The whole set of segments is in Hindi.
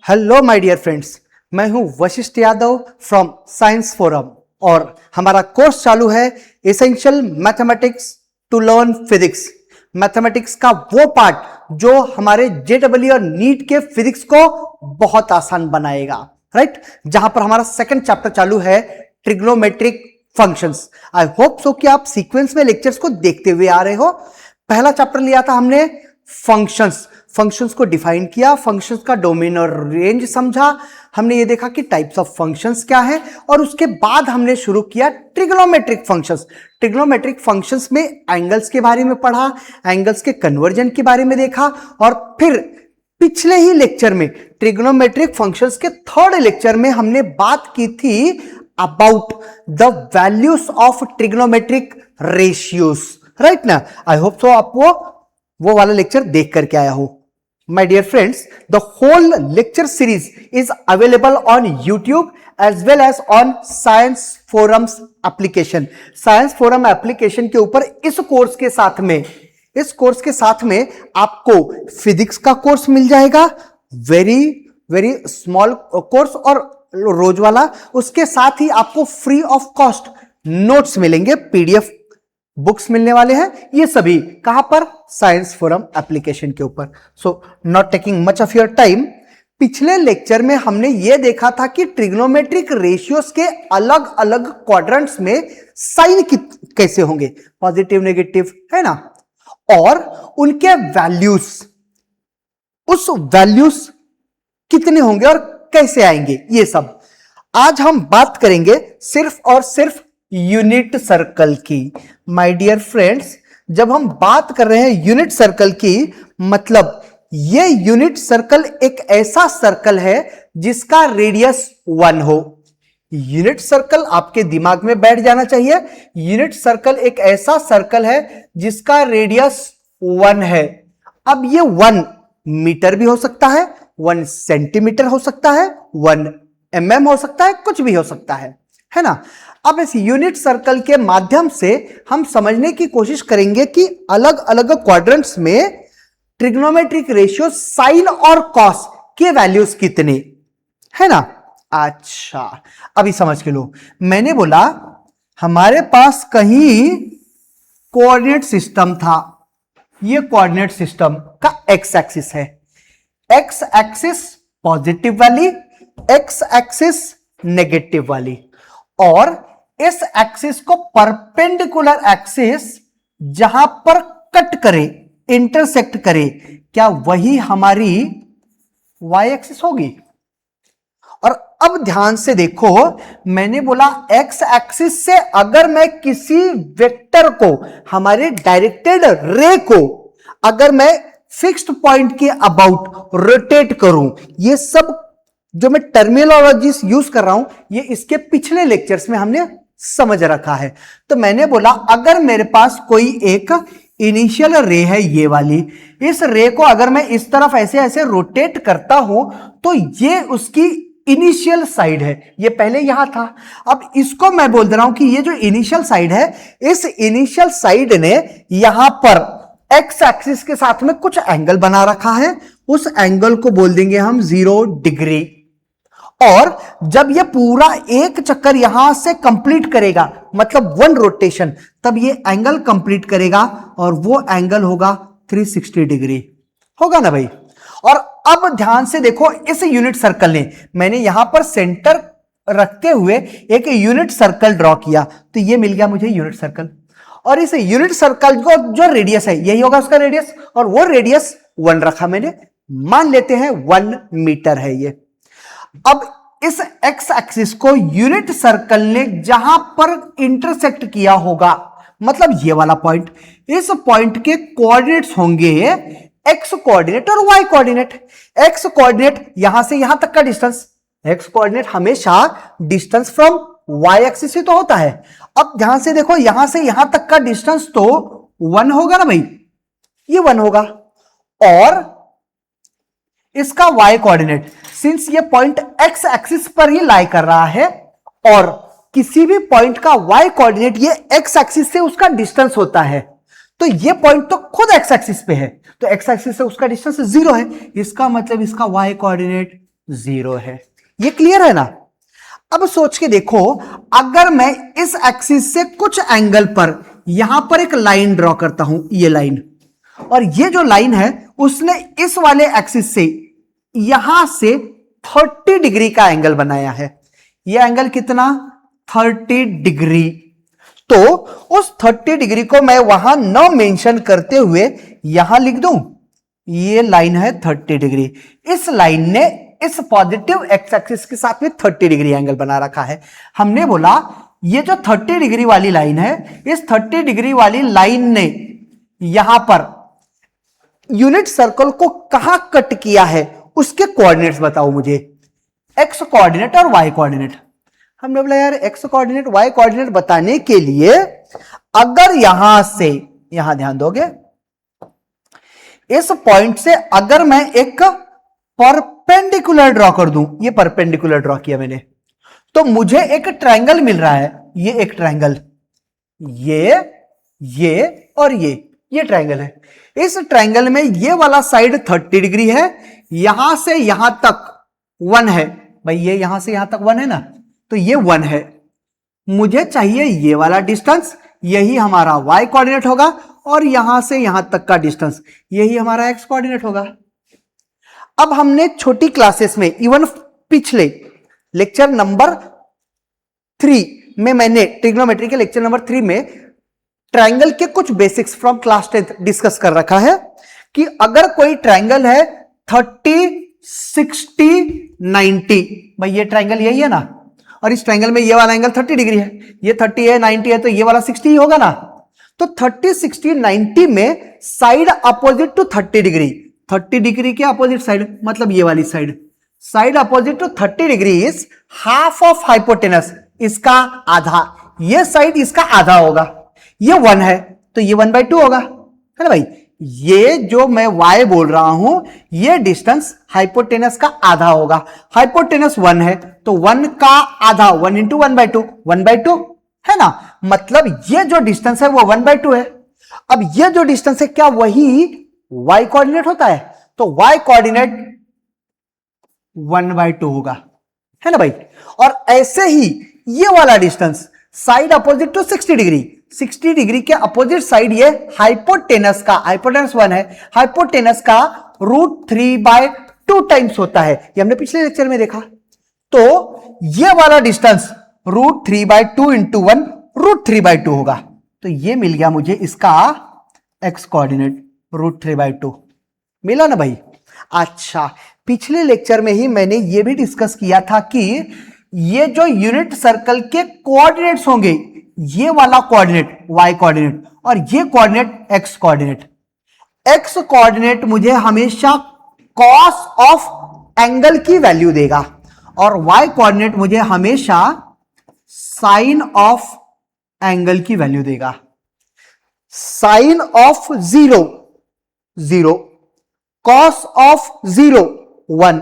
हेलो माय डियर फ्रेंड्स, मैं हूं Vashishtha Yadav from science forum और हमारा कोर्स चालू है essential mathematics to learn physics. Mathematics का वो पार्ट जो हमारे जेडब्ल्यू और नीट के फिजिक्स को बहुत आसान बनाएगा, राइट? जहां पर हमारा सेकंड चैप्टर चालू है trigonometric functions. I hope so कि आप सीक्वेंस में लेक्चर्स को देखते हुए आ रहे हो। पहला चैप्टर लिया था हमने फंक्शंस को डिफाइन किया, फंक्शंस का डोमेन और रेंज समझा, हमने ये देखा कि टाइप्स ऑफ फंक्शंस क्या है और उसके बाद हमने शुरू किया ट्रिग्नोमेट्रिक फंक्शंस। ट्रिग्नोमेट्रिक फंक्शंस में एंगल्स के बारे में पढ़ा, एंगल्स के कन्वर्जन के बारे में देखा और फिर पिछले ही लेक्चर में ट्रिग्नोमेट्रिक फंक्शंस के थर्ड लेक्चर में हमने बात की थी about the values of trigonometric ratios, right ना? आई होप सो आप वो वाला लेक्चर देख करके आया हो। My dear friends, the whole lecture series is available on YouTube as well as on Science Forums application. Science Forum application के ऊपर इस कोर्स के साथ में आपको फिजिक्स का कोर्स मिल जाएगा, वेरी स्मॉल कोर्स और रोज वाला। उसके साथ ही आपको फ्री ऑफ कॉस्ट नोट्स मिलेंगे, पीडीएफ बुक्स मिलने वाले हैं। ये सभी कहां पर? साइंस फोरम एप्लीकेशन के ऊपर। So not taking much of your time, पिछले लेक्चर में हमने ये देखा था कि ट्रिग्नोमेट्रिक रेशियोज के अलग अलग क्वाड्रेंट्स में साइन कैसे होंगे, पॉजिटिव नेगेटिव, है ना? और उनके वैल्यूज कितने होंगे और कैसे आएंगे, ये सब आज हम बात करेंगे सिर्फ और सिर्फ यूनिट सर्कल की। माय डियर फ्रेंड्स, जब हम बात कर रहे हैं यूनिट सर्कल की, मतलब ये यूनिट सर्कल एक ऐसा सर्कल है जिसका रेडियस 1 हो। यूनिट सर्कल आपके दिमाग में बैठ जाना चाहिए। यूनिट सर्कल एक ऐसा सर्कल है जिसका रेडियस 1 है। अब ये 1 मीटर भी हो सकता है, 1 सेंटीमीटर हो सकता है, 1 mm हो सकता है, कुछ भी हो सकता है ना? अब इस यूनिट सर्कल के माध्यम से हम समझने की कोशिश करेंगे कि अलग अलग क्वाड्रेंट्स में ट्रिग्नोमेट्रिक रेशियो साइन और कॉस के वैल्यूज कितने, है ना? अच्छा, अभी समझ के लो। मैंने बोला हमारे पास कहीं कोऑर्डिनेट सिस्टम था। ये कोऑर्डिनेट सिस्टम का एक्स एक्सिस है, एक्स एक्सिस पॉजिटिव वाली, एक्स एक्सिस नेगेटिव वाली, और इस एक्सिस को परपेंडिकुलर एक्सिस जहां पर कट करे, इंटरसेक्ट करे, क्या वही हमारी वाई एक्सिस होगी? और अब ध्यान से देखो, मैंने बोला एक्स एक्सिस से अगर मैं किसी वेक्टर को, हमारे डायरेक्टेड रे को, अगर मैं फिक्स्ड पॉइंट के अबाउट रोटेट करूं, ये सब जो मैं टर्मिनोलॉजीज यूज कर रहा हूं, ये इसके पिछले लेक्चर्स में हमने समझ रखा है। तो मैंने बोला अगर मेरे पास कोई एक इनिशियल रे है, ये वाली, इस रे को अगर मैं इस तरफ ऐसे ऐसे रोटेट करता हूं तो ये उसकी इनिशियल साइड है, ये पहले यहां था। अब इसको मैं बोल दे रहा हूं कि ये जो इनिशियल साइड है, इस इनिशियल साइड ने यहां पर एक्स एक्सिस के साथ में कुछ एंगल बना रखा है, उस एंगल को बोल देंगे हम 0 डिग्री। और जब ये पूरा एक चक्कर यहां से कंप्लीट करेगा, मतलब 1 रोटेशन, तब ये एंगल कंप्लीट करेगा और वो एंगल होगा 360 डिग्री, होगा ना भाई? और अब ध्यान से देखो, इस यूनिट सर्कल ने, मैंने यहां पर सेंटर रखते हुए एक यूनिट सर्कल ड्रॉ किया, तो ये मिल गया मुझे यूनिट सर्कल। और इस यूनिट सर्कल को जो रेडियस है, यही होगा उसका रेडियस, और वो रेडियस 1 रखा मैंने, मान लेते हैं 1 मीटर है ये। अब इस एक्स एक्सिस को यूनिट सर्कल ने जहां पर इंटरसेक्ट किया होगा, मतलब ये वाला पॉइंट, इस पॉइंट के कोऑर्डिनेट्स होंगे एक्स कोऑर्डिनेट और वाई कोऑर्डिनेट। एक्स कोऑर्डिनेट यहां से यहां तक का डिस्टेंस, एक्स कोऑर्डिनेट हमेशा डिस्टेंस फ्रॉम वाई एक्सिस से तो होता है। अब ध्यान से देखो, यहां से यहां तक का डिस्टेंस तो 1 होगा ना भाई, ये 1 होगा। और इसका y कोऑर्डिनेट, सिंस ये पॉइंट x एक्सिस पर ही लाई कर रहा है और किसी भी पॉइंट का y कोऑर्डिनेट ये x एक्सिस से उसका डिस्टेंस होता है, तो ये पॉइंट तो खुद x एक्सिस पे है, तो x एक्सिस से उसका डिस्टेंस 0 है। इसका मतलब इसका y कोऑर्डिनेट 0 है। ये क्लियर है ना? अब सोच के देखो, अगर मैं इस एक्सिस से कुछ एंगल पर यहां पर एक लाइन ड्रॉ करता हूं, ये लाइन, और ये जो लाइन है उसने इस वाले एक्सिस से यहां से 30 डिग्री का एंगल बनाया है। ये एंगल कितना? 30 डिग्री। तो उस 30 डिग्री को मैं वहां न मेंशन करते हुए यहां लिख दूं, ये लाइन है 30 डिग्री। इस लाइन ने इस पॉजिटिव एक्स एक्सिस के साथ में 30 डिग्री एंगल बना रखा है। हमने बोला ये जो 30 डिग्री वाली लाइन है, इस 30 डिग्री वाली लाइन ने यहां पर यूनिट सर्कल को कहां कट किया है, उसके कोऑर्डिनेट्स बताओ मुझे, एक्स कोऑर्डिनेट और वाई कोऑर्डिनेट। हमने बोला यार एक्स कोऑर्डिनेट वाई कोऑर्डिनेट बताने के लिए अगर यहां से, यहां ध्यान दोगे, इस पॉइंट से अगर मैं एक परपेंडिकुलर ड्रॉ कर दूं, ये परपेंडिकुलर ड्रॉ किया मैंने, तो मुझे एक ट्रायंगल मिल रहा है। ये एक ट्रायंगल, ये और ये ट्रायंगल है। इस ट्रायंगल में ये वाला साइड 30 डिग्री है, यहां से यहां तक 1 है। भाई ये यहां से यहां तक 1 है ना, तो ये 1 है। मुझे चाहिए ये वाला डिस्टेंस, यही हमारा y कोऑर्डिनेट होगा, और यहां से यहां तक का डिस्टेंस यही हमारा x कोऑर्डिनेट होगा। अब हमने छोटी क्लासेस में, इवन पिछले लेक्चर नंबर 3 में, मैंने ट्रिग्नोमेट्री के लेक्चर नंबर 3 में ट्रायंगल के कुछ बेसिक्स फ्रॉम क्लास 10 डिस्कस कर रखा है कि अगर कोई ट्रायंगल है 30, 60, 90, भाई ये ट्रायंगल यही है ना, और इस ट्रायंगल में ये वाला एंगल 30 डिग्री है, ये 30 है, 90 है, तो ये वाला 60 ही होगा ना। तो 30, 60, 90 में side opposite to 30 degree, 30 degree के अपोजिट साइड, मतलब ये वाली side opposite to 30 degree is half of hypotenuse, इसका आधा। ये साइड इसका आधा होगा, ये 1 है तो ये 1/2 होगा, है ना भाई। ये जो मैं y बोल रहा हूं, ये डिस्टेंस हाइपोटेनस का आधा होगा। हाइपोटेनस 1 है तो 1 का आधा, 1 इंटू 1/2, 1/2 है ना। मतलब ये जो डिस्टेंस है वो 1/2 है। अब ये जो डिस्टेंस है, क्या वही y कोऑर्डिनेट होता है? तो y कोऑर्डिनेट 1/2 होगा, है ना भाई। और ऐसे ही ये वाला distance side opposite to 60 degree, 60 degree के अपोजिट साइड, ये हाइपोटेनस का, हाइपोटेनस 1 है, हाइपोटेनस का √3/2 टाइम्स होता है। ये हमने पिछले लेक्चर में देखा। तो ये वाला डिस्टेंस √3/2 इंटू 1 √3/2 होगा। तो ये मिल गया मुझे इसका एक्स कोऑर्डिनेट, √3/2 मिला ना भाई। अच्छा, पिछले लेक्चर में ही मैंने ये भी डिस्कस किया था कि ये जो यूनिट सर्कल के कोऑर्डिनेट्स होंगे, ये वाला कोऑर्डिनेट y कोऑर्डिनेट और ये coordinate x coordinate, x coordinate मुझे हमेशा कॉस ऑफ एंगल की वैल्यू देगा, और y कोऑर्डिनेट मुझे हमेशा साइन ऑफ एंगल की वैल्यू देगा। Sine of 0 0, cos of 0 1,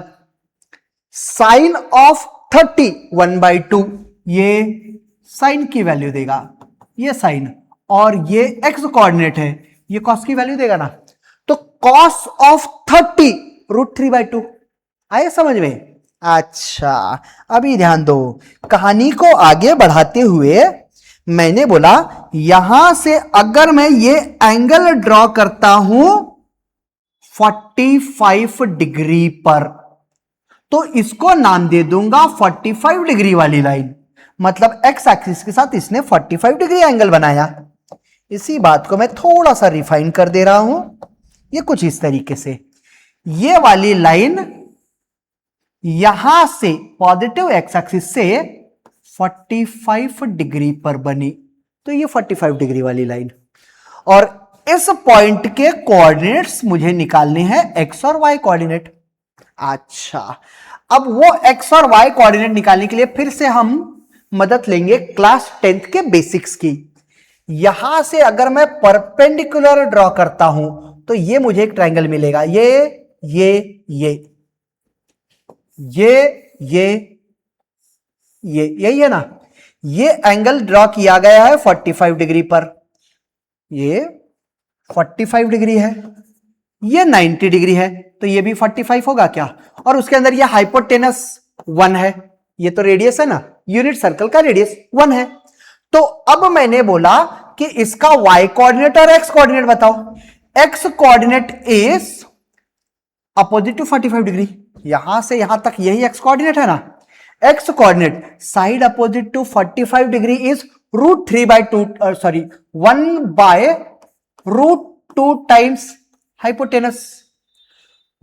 sine of 30 1/2, ये साइन की वैल्यू देगा, ये साइन, और ये एक्स कोऑर्डिनेट है, ये कॉस की वैल्यू देगा ना। तो कॉस ऑफ 30 √3/2 आए समझ में? अच्छा, अभी ध्यान दो, कहानी को आगे बढ़ाते हुए मैंने बोला यहां से अगर मैं ये एंगल ड्रॉ करता हूं 45 डिग्री पर, तो इसको नाम दे दूंगा 45 डिग्री वाली लाइन। मतलब एक्स एक्सिस के साथ इसने 45 डिग्री एंगल बनाया। इसी बात को मैं थोड़ा सा रिफाइन कर दे रहा हूं, ये कुछ इस तरीके से, ये वाली लाइन यहां से पॉजिटिव एक्स एक्सिस से 45 डिग्री पर बनी, तो ये 45 डिग्री वाली लाइन, और इस पॉइंट के कोऑर्डिनेट्स मुझे निकालने हैं एक्स और वाई कोऑर्डिनेट। अच्छा, अब वो एक्स और वाई कोऑर्डिनेट निकालने के लिए फिर से हम मदद लेंगे क्लास 10th के बेसिक्स की। यहां से अगर मैं परपेंडिकुलर ड्रॉ करता हूं तो ये मुझे एक ट्रायंगल मिलेगा, ये यही है ना। ये एंगल ड्रॉ किया गया है 45 डिग्री पर, ये 45 डिग्री है, ये 90 डिग्री है, तो ये भी 45 होगा क्या। और उसके अंदर ये हाइपोटेनस 1 है, ये तो रेडियस है ना, यूनिट सर्कल का रेडियस 1 है। तो अब मैंने बोला कि इसका y कोऑर्डिनेट और x कोऑर्डिनेट बताओ। x coordinate is opposite to 45 degree, यहां से यहां तक यही x कोऑर्डिनेट है ना। x coordinate side opposite to 45 degree is √3/2 sorry 1/√2 times hypotenuse.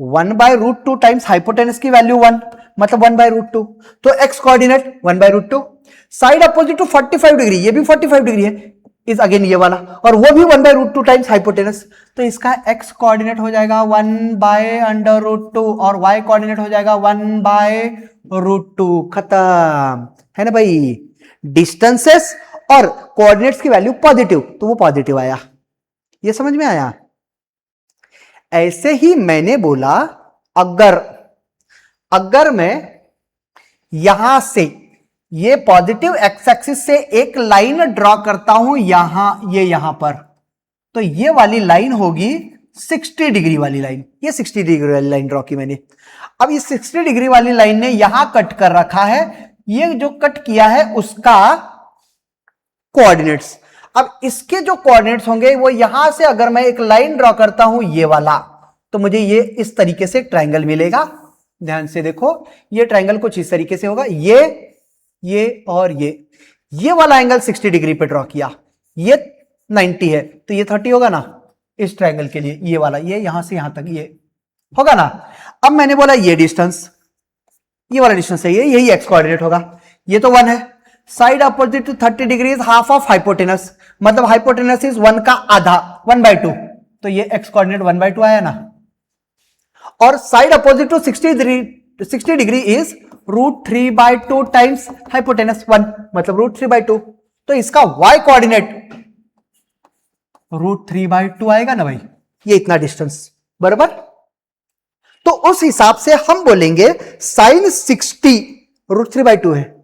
1/√2 times hypotenuse की वैल्यू 1, मतलब 1/√2। तो x coordinate 1/√2, side opposite to 45 degree, ये भी 45 डिग्री है, इज अगेन ये वाला, और वो भी 1/√2 टाइम्स हाइपोटेनस। तो इसका x कोऑर्डिनेट हो जाएगा 1/√2 और y कोऑर्डिनेट हो जाएगा 1/√2। खत्म, है ना भाई। डिस्टेंसेस और कोऑर्डिनेट्स की वैल्यू पॉजिटिव, तो वो पॉजिटिव आया। ये समझ में आया। ऐसे ही मैंने बोला अगर मैं यहां से ये पॉजिटिव एक्स एक्सिस से एक लाइन ड्रॉ करता हूं यहां पर, तो ये वाली लाइन होगी 60 डिग्री वाली लाइन। ये 60 डिग्री वाली लाइन ड्रॉ की मैंने। अब ये 60 डिग्री वाली लाइन ने यहां कट कर रखा है, ये जो कट किया है उसका कोऑर्डिनेट्स। अब इसके जो कोऑर्डिनेट्स होंगे वो यहां से अगर मैं एक लाइन ड्रॉ करता हूं ये वाला, तो मुझे ये इस तरीके से ट्रायंगल मिलेगा। ध्यान से देखो, ये ट्रायंगल कुछ इस तरीके से होगा, ये और ये वाला एंगल 60 डिग्री पे ड्रॉ किया, ये 90 है, तो ये 30 होगा ना इस ट्रायंगल के लिए। ये वाला, ये यहां से यहां तक ये होगा ना। अब मैंने बोला ये डिस्टेंस, ये वाला डिस्टेंस है, यही एक्स कोऑर्डिनेट होगा। ये तो 1 है, side opposite to 30 degree is half of hypotenuse, मतलब हाइपोटेनस इज 1 का आधा, 1/2, तो ये एक्स कोऑर्डिनेट 1/2 आया ना। और side opposite to 60 degree is √3/2 times hypotenuse 1, मतलब √3/2, तो इसका y कोऑर्डिनेट √3/2 आएगा ना भाई, ये इतना डिस्टेंस, बराबर। तो उस हिसाब से हम बोलेंगे साइन 60 √3/2 है,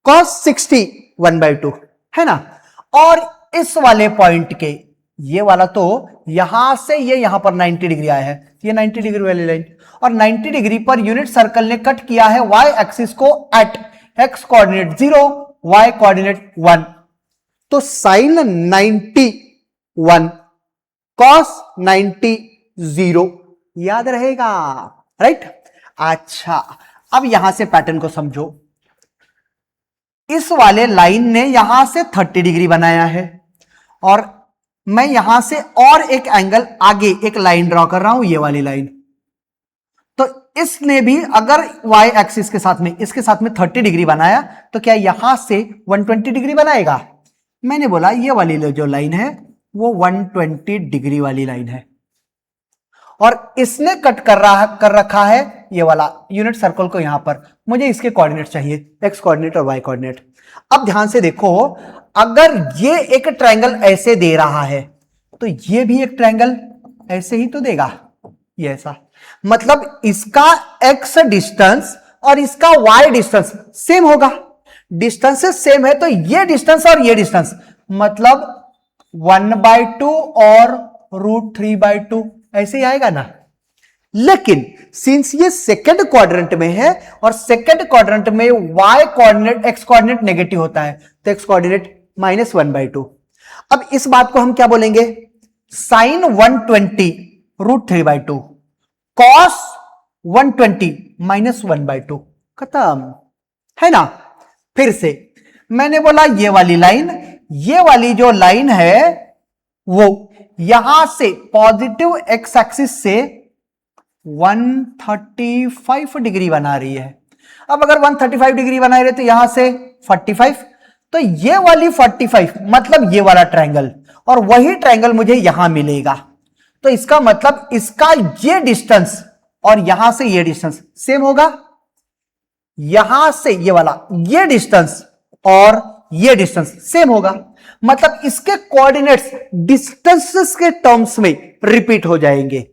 cos 60 1/2 है ना। और इस वाले पॉइंट के ये वाला तो यहां से ये यहां पर 90 डिग्री आया है, ये 90 डिग्री वाली लाइन, और 90 डिग्री पर यूनिट सर्कल ने कट किया है y एक्सिस को at x coordinate 0, y coordinate 1, तो साइन 90 1, cos 90 0, याद रहेगा, राइट। अच्छा, अब यहां से पैटर्न को समझो। इस वाले लाइन ने यहां से 30 डिग्री बनाया है, और मैं यहां से और एक एंगल आगे एक लाइन ड्रॉ कर रहा हूं, ये वाली लाइन। तो इसने भी अगर y एक्सिस के साथ में, इसके साथ में 30 डिग्री बनाया, तो क्या यहां से 120 डिग्री बनाएगा? मैंने बोला ये वाली जो लाइन है वो 120 डिग्री वाली लाइन है, और इसने कट कर रखा है ये वाला यूनिट सर्कल को यहां पर। मुझे इसके कोऑर्डिनेट चाहिए, x कोऑर्डिनेट और y कोऑर्डिनेट। अब ध्यान से देखो, अगर ये एक ट्रायंगल ऐसे दे रहा है, तो ये भी एक ट्रायंगल ऐसे ही तो देगा, ये ऐसा, मतलब इसका x डिस्टेंस और इसका y डिस्टेंस सेम होगा। डिस्टेंसेस सेम है, तो ये डिस्टेंस और ये डिस्टेंस, मतलब 1/2 और √3/2 ऐसे ही आएगा ना। लेकिन सिंस ये सेकंड क्वाड्रेंट में है, और सेकंड क्वाड्रेंट में y coordinate x coordinate negative होता है, तो x कोऑर्डिनेट -1/2। अब इस बात को हम क्या बोलेंगे? साइन 120 √3/2, cos 120 -1/2, खत्म, है ना। फिर से मैंने बोला ये वाली लाइन, ये वाली जो लाइन है वो यहां से पॉजिटिव एक्स एक्सिस से 135 डिग्री बना रही है। अब अगर 135 डिग्री बना रहे तो यहां से 45, तो ये वाली 45 मतलब ये वाला ट्रायंगल, और वही ट्रायंगल मुझे यहां मिलेगा। तो इसका मतलब इसका ये डिस्टेंस और यहां से ये डिस्टेंस सेम होगा। यहां से ये वाला ये डिस्टेंस और ये डिस्टेंस सेम होगा, मतलब इसके कोऑर्डिनेट्स डिस्टेंसेस के टर्म्स में रिपीट हो जाएंगे।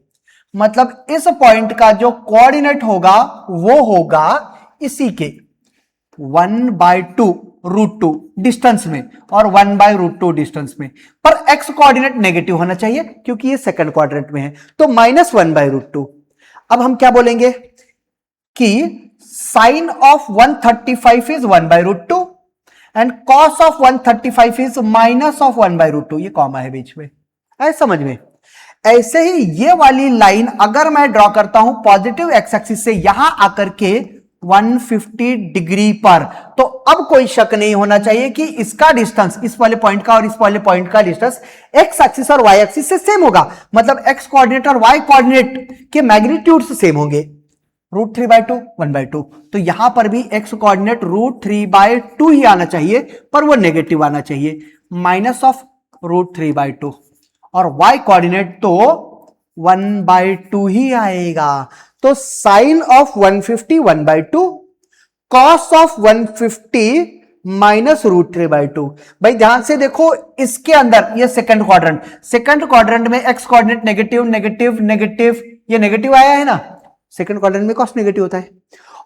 मतलब इस पॉइंट का जो कोऑर्डिनेट होगा वो होगा इसी के 1/2√2 डिस्टेंस में और 1/√2 डिस्टेंस में, पर x कोऑर्डिनेट नेगेटिव होना चाहिए क्योंकि ये सेकंड क्वाड्रेंट में है, तो -1/√2। अब हम क्या बोलेंगे? कि sine of 135 is 1/√2 and cos of 135 is minus of 1/√2। ये कॉमा है बीच में, है समझ में। ऐसे ही ये वाली लाइन अगर मैं ड्रॉ करता हूं पॉजिटिव एक्स एक्सिस से यहां आकर के 150 डिग्री पर, तो अब कोई शक नहीं होना चाहिए कि इसका डिस्टेंस, इस वाले पॉइंट का और इस वाले पॉइंट का डिस्टेंस एक्स एक्सिस और वाई एक्सिस से सेम होगा। मतलब एक्स कोऑर्डिनेट और वाई कोऑर्डिनेट के मैग्नीट्यूड से सेम होंगे। √3/2 1/2, तो यहां पर भी एक्स कोऑर्डिनेट √3/2 ही आना चाहिए, पर वो नेगेटिव आना चाहिए, माइनस ऑफ √3/2। और y कोऑर्डिनेट तो 1/2 ही आएगा। तो sine of 150 1/2, cos of 150 minus √3/2। भाई ध्यान से देखो, इसके अंदर ये सेकंड क्वाड्रेंट में x coordinate negative negative negative, ये नेगेटिव आया है ना, सेकंड क्वाड्रेंट में कॉस नेगेटिव होता है,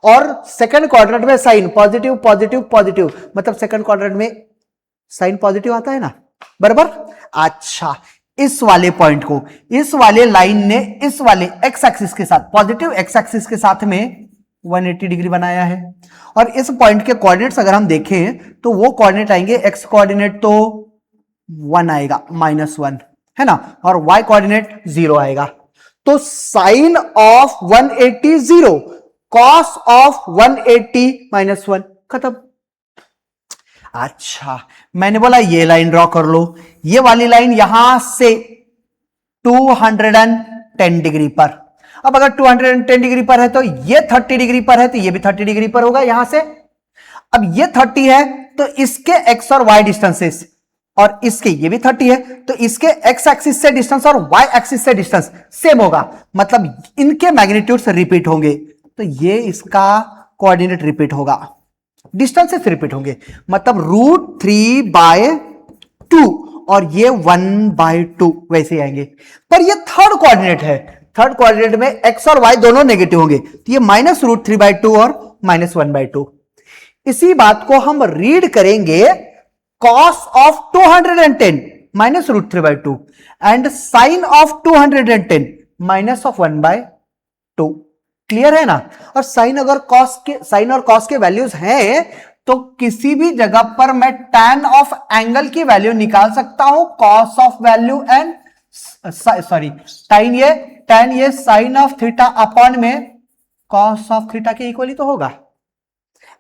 और सेकंड क्वाड्रेंट में साइन पॉजिटिव पॉजिटिव पॉजिटिव, मतलब सेकंड क्वाड्रेंट में साइन पॉजिटिव आता है ना, बराबर। अच्छा, इस वाले पॉइंट को, इस वाले लाइन ने इस वाले एक्स एक्सिस के साथ, पॉजिटिव एक्स एक्सिस के साथ में 180 डिग्री बनाया है। और इस पॉइंट के कोऑर्डिनेट्स अगर हम देखें तो वो कोऑर्डिनेट आएंगे, एक्स कोऑर्डिनेट तो 1 आएगा, -1 है ना, और वाई कोऑर्डिनेट 0 आएगा। तो साइन ऑफ 180 0, कॉस ऑफ 180 -1, खत्म। अच्छा, मैंने बोला ये लाइन ड्रॉ कर लो, ये वाली लाइन यहां से 210 डिग्री पर। अब अगर 210 डिग्री पर है तो ये 30 डिग्री पर है, तो ये भी 30 डिग्री पर होगा यहां से। अब ये 30 है तो इसके एक्स और वाई डिस्टेंसेस, और इसके ये भी 30 है तो इसके एक्स एक्सिस से डिस्टेंस और वाई एक्सिस से डिस्टेंस सेम होगा, मतलब इनके मैग्नीट्यूड्स रिपीट होंगे। तो ये इसका कोऑर्डिनेट रिपीट होगा, डिस्टेंसेस रिपीट होंगे, मतलब √3/2 और ये 1/2 वैसे आएंगे। पर ये थर्ड कोऑर्डिनेट है, थर्ड कोऑर्डिनेट में एक्स और वाई दोनों नेगेटिव होंगे, तो ये -√3/2 और -1/2। इसी बात को हम रीड करेंगे cos of 210 -√3/2 and sine of 210 minus of 1/2। Clear है ना। और साइन अगर साइन और कॉस के वैल्यूज हैं तो किसी भी जगह पर मैं tan ऑफ एंगल की वैल्यू निकाल सकता हूं, cos of value and sorry tan ये साइन ऑफ थीटा अपॉन में कॉस ऑफ थीटा के इक्वली तो होगा।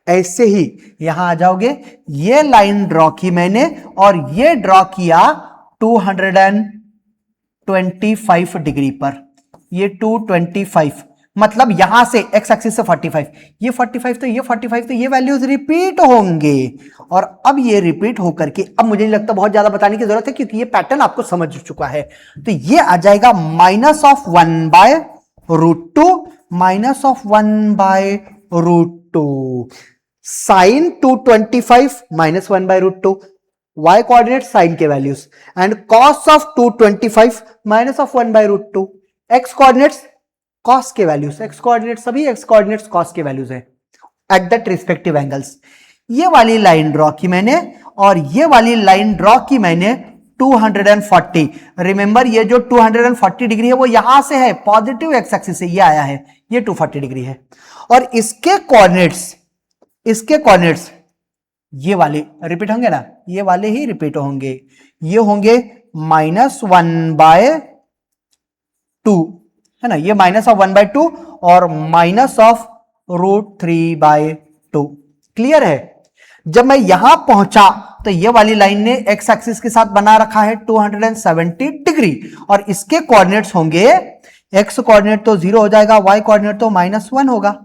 ऐसे ही यहां आ जाओगे, ये लाइन ड्रॉ की मैंने और ये ड्रॉ किया 225 डिग्री पर, ये 225, मतलब यहां से एक्स एक्सिस से 45, ये 45 तो ये 45, तो ये वैल्यूज रिपीट होंगे। और अब ये रिपीट होकर के, अब मुझे नहीं लगता बहुत ज्यादा बताने की जरूरत है क्योंकि ये पैटर्न आपको समझ चुका है। तो ये आ जाएगा minus of 1/√2 minus of 1/√2, sine 225 minus 1/√2, y coordinate sine के values, and cos of 225 minus of 1/√2, x coordinates cos के वैल्यूज, x कोऑर्डिनेट सभी x कोऑर्डिनेट्स कॉस के वैल्यूज है एट दैट रिस्पेक्टिव एंगल्स। ये वाली लाइन ड्रॉ की मैंने और ये वाली लाइन ड्रॉ की मैंने 240। रिमेंबर ये जो 240 डिग्री है वो यहां से है, पॉजिटिव एक्स एक्सिस से ये आया है, ये 240 डिग्री है। और इसके कोऑर्डिनेट्स ये वाले रिपीट होंगे ना, ये वाले ही रिपीट होंगे, ये होंगे -1/2 है ना, ये माइनस ऑफ 1/2 और माइनस ऑफ √3/2। क्लियर है। जब मैं यहां पहुंचा तो ये वाली लाइन ने एक्स एक्सिस के साथ बना रखा है 270 डिग्री और इसके कोऑर्डिनेट्स होंगे, एक्स कोऑर्डिनेट तो 0 हो जाएगा, वाई कोऑर्डिनेट तो -1 होगा,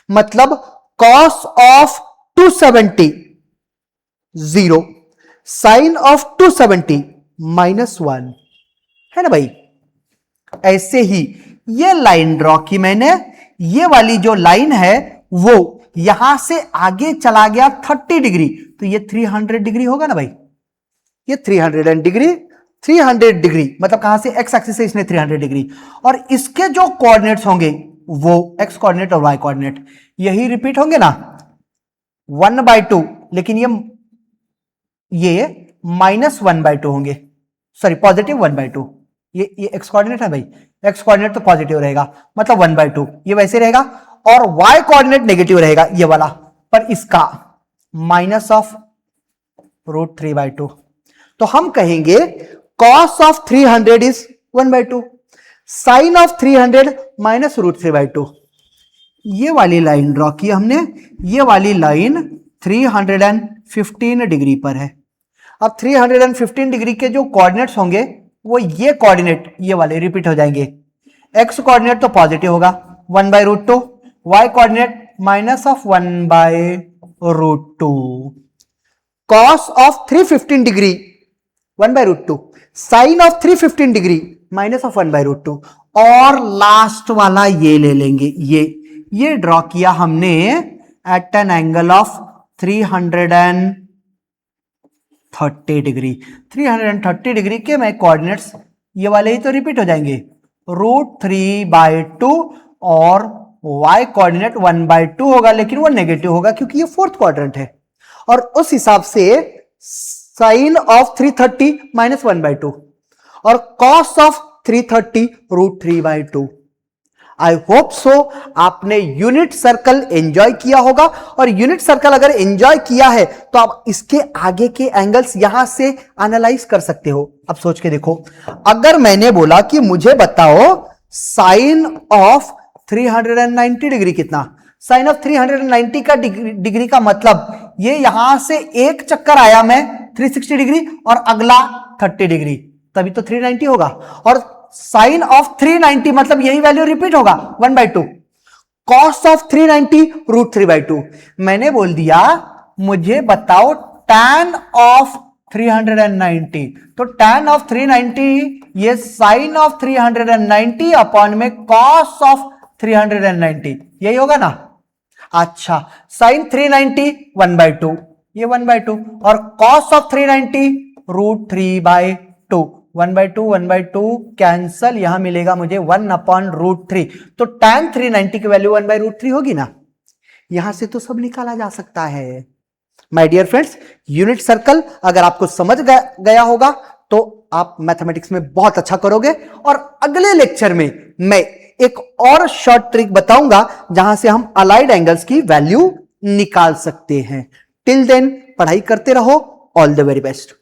मतलब कॉस ऑफ 270 0, साइन ऑफ 270 -1 है ना भाई। ऐसे ही ये लाइन ड्रॉ की मैंने, ये वाली जो लाइन है वो यहां से आगे चला गया 30 डिग्री, तो ये 300 डिग्री होगा ना भाई, ये 300 डिग्री मतलब कहां से, एक्स एक्सिस से इसने 300 डिग्री, और इसके जो कोऑर्डिनेट्स होंगे वो एक्स कोऑर्डिनेट और वाई कोऑर्डिनेट यही रिपीट होंगे ना, 1/2, लेकिन ये -1/2 होंगे, सॉरी पॉजिटिव 1/2, ये एक्स कोऑर्डिनेट है भाई, एक्स कोऑर्डिनेट तो पॉजिटिव रहेगा मतलब 1/2, ये वैसे रहेगा। और y कोऑर्डिनेट नेगेटिव रहेगा ये वाला, पर इसका माइनस ऑफ √3/2। तो हम कहेंगे cos of 300 is 1/2, sine of 300 minus √3/2। ये वाली लाइन ड्रॉ की हमने, ये वाली लाइन 315 डिग्री पर है। अब 315 डिग्री के जो कोऑर्डिनेट्स होंगे वो ये कोऑर्डिनेट ये वाले रिपीट हो जाएंगे। x कोऑर्डिनेट तो पॉजिटिव होगा 1/√2, y coordinate minus of 1/√2, cos of 315 degree 1/√2, sine of 315 degree minus of 1/√2, और लास्ट वाला ये ले लेंगे, ये ड्रॉ किया हमने at an angle of 330 degree. 330 degree के मैं कोऑर्डिनेट्स ये वाले ही तो रिपीट हो जाएंगे, √3/2, और y कोऑर्डिनेट 1/2 होगा, लेकिन वो नेगेटिव होगा क्योंकि ये फोर्थ क्वाड्रेंट है। और उस हिसाब से साइन ऑफ 330 माइनस 1/2 और cos of 330 √3/2। I hope so आपने यूनिट सर्कल एंजॉय किया होगा, और यूनिट सर्कल अगर एंजॉय किया है तो आप इसके आगे के एंगल्स यहां से एनालाइज कर सकते हो। अब सोच के देखो, अगर मैंने बोला कि मुझे बताओ साइन ऑफ 390 डिग्री कितना, साइन ऑफ 390 का डिग्री का मतलब ये यहां से एक चक्कर आया मैं 360 डिग्री और अगला 30 डिग्री, तभी तो 390 होगा। और साइन ऑफ 390 मतलब यही वैल्यू रिपीट होगा 1/2, कॉस ऑफ 390 √3/2। मैंने बोल दिया मुझे बताओ tan ऑफ 390, तो tan ऑफ 390 ये साइन ऑफ 390 अपॉन में कॉस ऑफ 390, यही होगा ना। अच्छा, साइन 390 1/2, ये 1/2, और कॉस ऑफ 390 √3/2, 1/2 कैंसल, यहां मिलेगा मुझे 1/√3। तो tan 390 की वैल्यू 1/√3 होगी ना। यहां से तो सब निकाला जा सकता है। My dear friends, unit circle अगर आपको समझ गया होगा तो आप मैथमेटिक्स में बहुत अच्छा करोगे। और अगले लेक्चर में मैं एक और शॉर्ट ट्रिक बताऊंगा जहां से हम अलाइड एंगल्स की वैल्यू निकाल सकते हैं। टिल देन पढ़ाई करते रहो। All the very best.